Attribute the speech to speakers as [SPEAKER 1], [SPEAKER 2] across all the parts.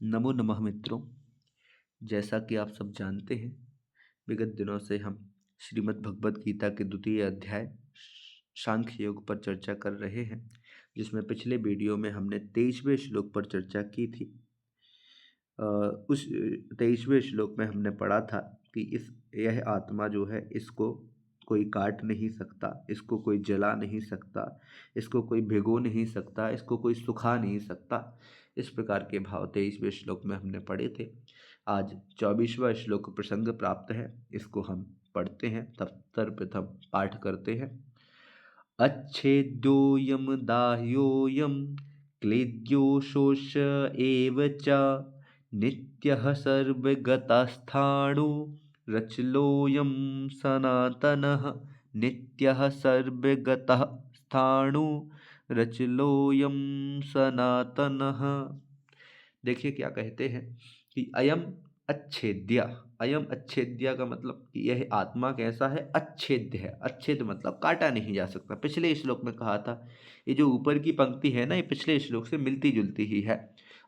[SPEAKER 1] नमो नमः मित्रों। जैसा कि आप सब जानते हैं, विगत दिनों से हम श्रीमद् भगवद गीता के द्वितीय अध्याय सांख्य योग पर चर्चा कर रहे हैं, जिसमें पिछले वीडियो में हमने 23वें श्लोक पर चर्चा की थी। उस 23वें श्लोक में हमने पढ़ा था कि यह आत्मा जो है, इसको कोई काट नहीं सकता, इसको कोई जला नहीं सकता, इसको कोई भिगो नहीं सकता, इसको कोई सुखा नहीं सकता। इस प्रकार के भाव 23वें श्लोक में हमने पढ़े थे। आज 24वां श्लोक प्रसंग प्राप्त है, इसको हम पढ़ते हैं। तब सर्वप्रथम पाठ करते हैं। अच्छेद्योऽयं दाह्योऽयं क्लेद्यो शोष एव च नित्यः सर्वगतस्थाणु रचलोऽयं सनातनः। नित्यः सर्वगतः स्थाणु रचलोऽयं सनातनः। देखिए क्या कहते हैं कि अच्छेद्य अयम अच्छेद्य का मतलब कि यह आत्मा कैसा है, अच्छेद्य है। अच्छेद मतलब काटा नहीं जा सकता। पिछले श्लोक में कहा था, ये जो ऊपर की पंक्ति है ना, ये पिछले श्लोक से मिलती जुलती ही है।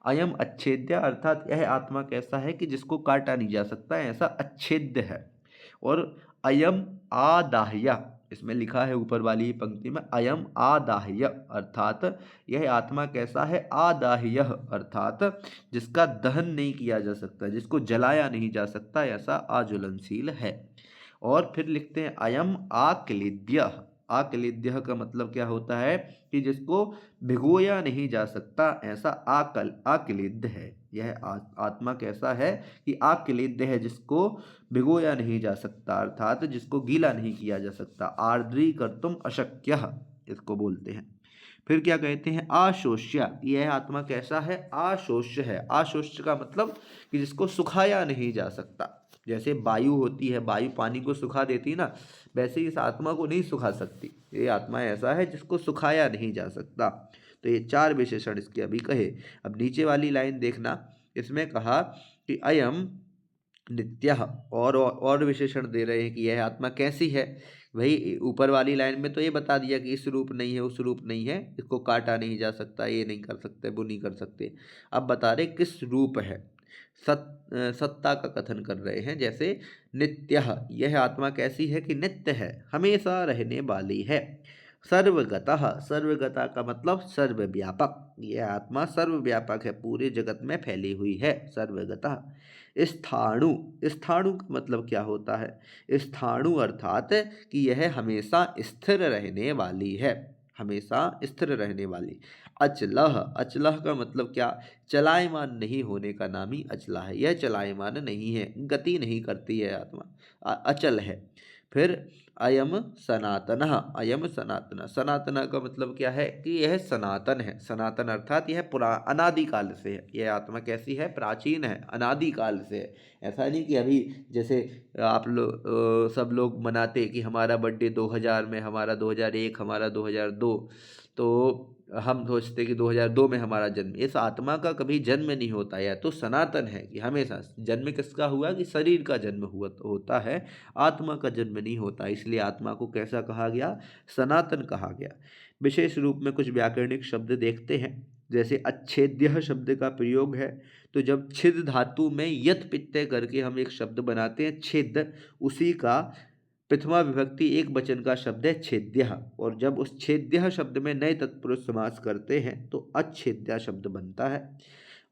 [SPEAKER 1] अयम अच्छेद्य अर्थात यह आत्मा कैसा है कि जिसको काटा नहीं जा सकता, ऐसा अच्छेद्य है। और अयम आदाह्य, इसमें लिखा है ऊपर वाली पंक्ति में अयम आदाह्य, अर्थात यह आत्मा कैसा है, आदाह्य अर्थात जिसका दहन नहीं किया जा सकता, जिसको जलाया नहीं जा सकता, ऐसा आज्वलनशील है। और फिर लिखते हैं अयम आक्लिद्य। आक्लिद्य का मतलब क्या होता है कि जिसको भिगोया नहीं जा सकता, ऐसा आक्लिद्य है। यह आत्मा कैसा है कि आक्लिद्य है, जिसको भिगोया नहीं जा सकता, अर्थात जिसको गीला नहीं किया जा सकता। आर्द्रीकर्तुम अशक्य, इसको बोलते हैं। फिर क्या कहते हैं, आशोष्य। यह आत्मा कैसा है, आशोष्य है। आशोष्य का मतलब कि जिसको सुखाया नहीं जा सकता। जैसे वायु होती है, वायु पानी को सुखा देती ना, वैसे इस आत्मा को नहीं सुखा सकती। ये आत्मा ऐसा है जिसको सुखाया नहीं जा सकता। तो ये चार विशेषण इसके अभी कहे। अब नीचे वाली लाइन देखना, इसमें कहा कि अयम नित्यः, और विशेषण दे रहे हैं कि यह आत्मा कैसी है। वही ऊपर वाली लाइन में तो ये बता दिया कि इस रूप नहीं है, उस रूप नहीं है, इसको काटा नहीं जा सकता, ये नहीं कर सकते, वो नहीं कर सकते। अब बता रहे किस रूप है। सत्ता का कथन कर रहे हैं। जैसे नित्यः, यह आत्मा कैसी है कि नित्य है, हमेशा रहने वाली है। सर्वगतः, सर्वगता का मतलब सर्वव्यापक। यह आत्मा सर्वव्यापक है, पूरे जगत में फैली हुई है, सर्वगतः। स्थाणु, स्थाणु का मतलब क्या होता है, स्थाणु अर्थात कि यह हमेशा स्थिर रहने वाली है, हमेशा स्थिर रहने वाली। अचलह, अचलह का मतलब क्या, चलायमान नहीं होने का नाम ही अचला है। यह चलायमान नहीं है, गति नहीं करती है आत्मा, अचल है। फिर अयम सनातनः, अयम सनातन, सनातन का मतलब क्या है कि यह सनातन है। सनातन अर्थात यह अनादिकाल से है। यह आत्मा कैसी है, प्राचीन है, अनादिकाल से है। ऐसा नहीं कि अभी जैसे आप लोग सब लोग मनाते कि हमारा बर्थडे 2000 में, हमारा 2001, हमारा 2002, तो हम सोचते कि 2002 में हमारा जन्म। इस आत्मा का कभी जन्म नहीं होता, या तो सनातन है कि हमेशा। जन्म किसका हुआ कि शरीर का जन्म हुआ होता है, आत्मा का जन्म नहीं होता। इसलिए आत्मा को कैसा कहा गया, सनातन कहा गया। विशेष रूप में कुछ व्याकरणिक शब्द देखते हैं। जैसे अच्छेद्य शब्द का प्रयोग है, तो जब छिद धातु में यत पित्ते करके हम एक शब्द बनाते हैं छेद, उसी का प्रथमा विभक्ति एक वचन का शब्द है छेद्य। और जब उस छेद्य शब्द में नए तत्पुरुष समास करते हैं तो अच्छेद्य शब्द बनता है।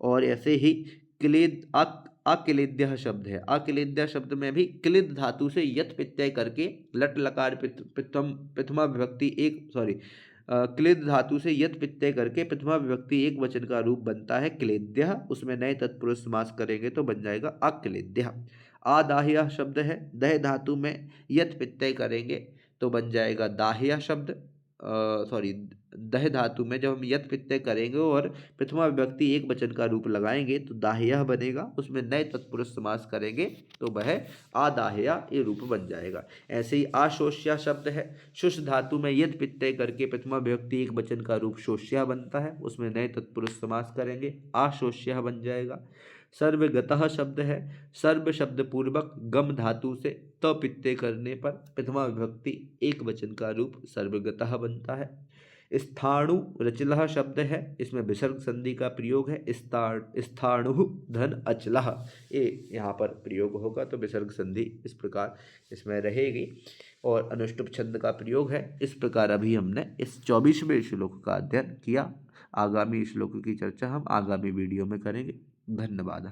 [SPEAKER 1] और ऐसे ही क्लेद अक्लेद्य शब्द है। अक्लेद्य शब्द में भी क्लिद धातु से यत प्रत्यय करके लट लकार प्रथमा विभक्ति एक क्लिद धातु से यत प्रत्यय करके प्रथमा विभक्ति एक वचन का रूप बनता है क्लेद्य। उसमें नए तत्पुरुष समास करेंगे तो बन जाएगा अक्लेद्य। आदाह्य शब्द है, दह धातु में यत प्रत्यय करेंगे तो बन जाएगा दाह्य शब्द। दह धातु में जब हम यत प्रत्यय करेंगे और प्रथमा विभक्ति एक वचन का रूप लगाएंगे तो दाह्य बनेगा। उसमें नए तत्पुरुष समास करेंगे तो वह आदाह्य ये रूप बन जाएगा। ऐसे ही आशोष्या शब्द है, शुष धातु में यत प्रत्यय करके प्रथमा विभक्ति एक वचन का रूप शोष्या बनता है। उसमें नए तत्पुरुष समास करेंगे, आशोष्या बन जाएगा। सर्वगतः शब्द है, सर्व शब्द पूर्वक गम धातु से त प्रत्यय करने पर प्रथमा विभक्ति एक वचन का रूप सर्वगतः बनता है। स्थाणु रचलः शब्द है, इसमें विसर्ग संधि का प्रयोग है। स्थाणु धन अचलः, ये यहाँ पर प्रयोग होगा, तो विसर्ग संधि इस प्रकार इसमें रहेगी और अनुष्टुप छंद का प्रयोग है। इस प्रकार अभी हमने इस 24वें श्लोक का अध्ययन किया। आगामी श्लोक की चर्चा हम आगामी वीडियो में करेंगे। धन्यवाद।